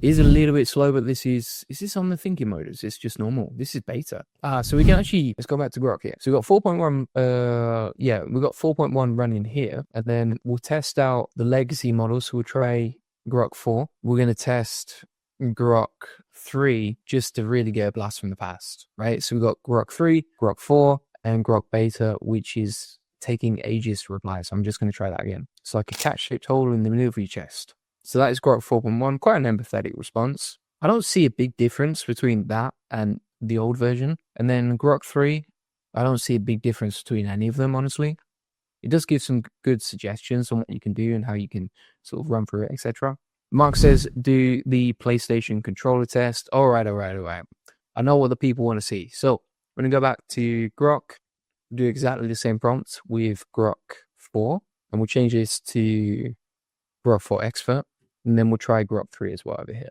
It is a little bit slow, but is this on the thinking mode? Is this just normal? This is beta. So we can actually, let's go back to Grok here. So we got 4.1, yeah, we got 4.1 running here, and then we'll test out the legacy model. So we'll try Grok 4. We're going to test Grok 3 just to really get a blast from the past, right? So we got Grok 3, Grok 4, and Grok Beta, which is taking ages to reply. So I'm just going to try that again. So like a cat-shaped hole in the middle of your chest. So that is Grok 4.1, quite an empathetic response. I don't see a big difference between that and the old version. And then Grok 3, I don't see a big difference between any of them, honestly. It does give some good suggestions on what you can do and how you can sort of run through it, etc. Mark says, do the PlayStation controller test. All right. I know what the people want to see. So we're going to go back to Grok, do exactly the same prompts with Grok 4, and we'll change this to Grok 4 Expert. And then we'll try Grok 3 as well over here.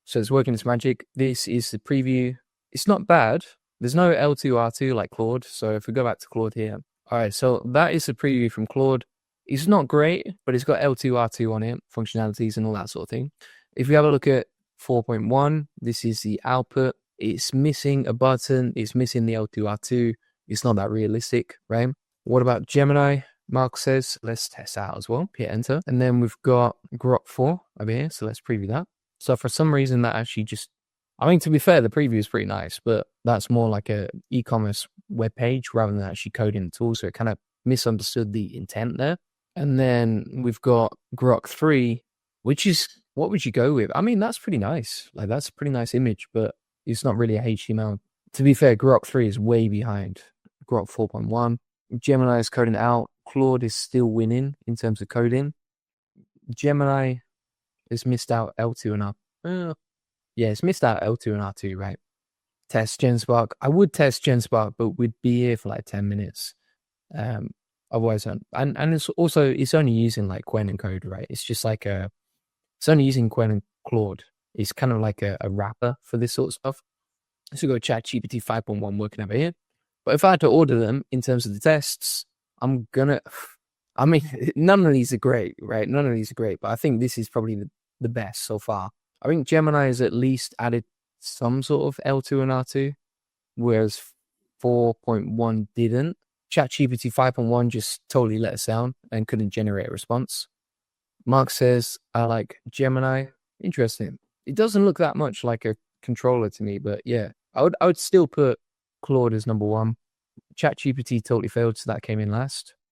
So it's working its magic. This is the preview. It's not bad. There's no L2R2 like Claude. So if we go back to Claude here. All right, so that is the preview from Claude. It's not great, but it's got L2R2 on it, functionalities and all that sort of thing. If we have a look at 4.1, this is the output. It's missing a button. It's missing the L2R2. It's not that realistic, right? What about Gemini? Mark says, let's test out as well. Hit enter. And then we've got Grok 4 over here. So let's preview that. So for some reason that actually just, I mean, to be fair, the preview is pretty nice, but that's more like a e-commerce web page rather than actually coding the tool. So it kind of misunderstood the intent there. And then we've got Grok 3, which is, what would you go with? I mean, that's pretty nice. Like that's a pretty nice image, but it's not really a HTML. To be fair, Grok 3 is way behind Grok 4.1. Gemini is coding out. Claude is still winning in terms of coding. Gemini has missed out L2 and R. Yeah, it's missed out L2 and R2, right? Test GenSpark. I would test GenSpark, but we'd be here for like 10 minutes. Otherwise, and it's also, it's only using like Quen and Code, right? It's just like it's only using Quen and Claude. It's kind of like a wrapper for this sort of stuff. So we've got ChatGPT 5.1 working over here. But if I had to order them in terms of the tests, I mean, none of these are great, right? None of these are great, but I think this is probably the best so far. I think Gemini has at least added some sort of L2 and R2, whereas 4.1 didn't. ChatGPT 5.1 just totally let us down and couldn't generate a response. Mark says, I like Gemini. Interesting. It doesn't look that much like a controller to me, but yeah, I would still put Claude as number one. ChatGPT totally failed, so that came in last.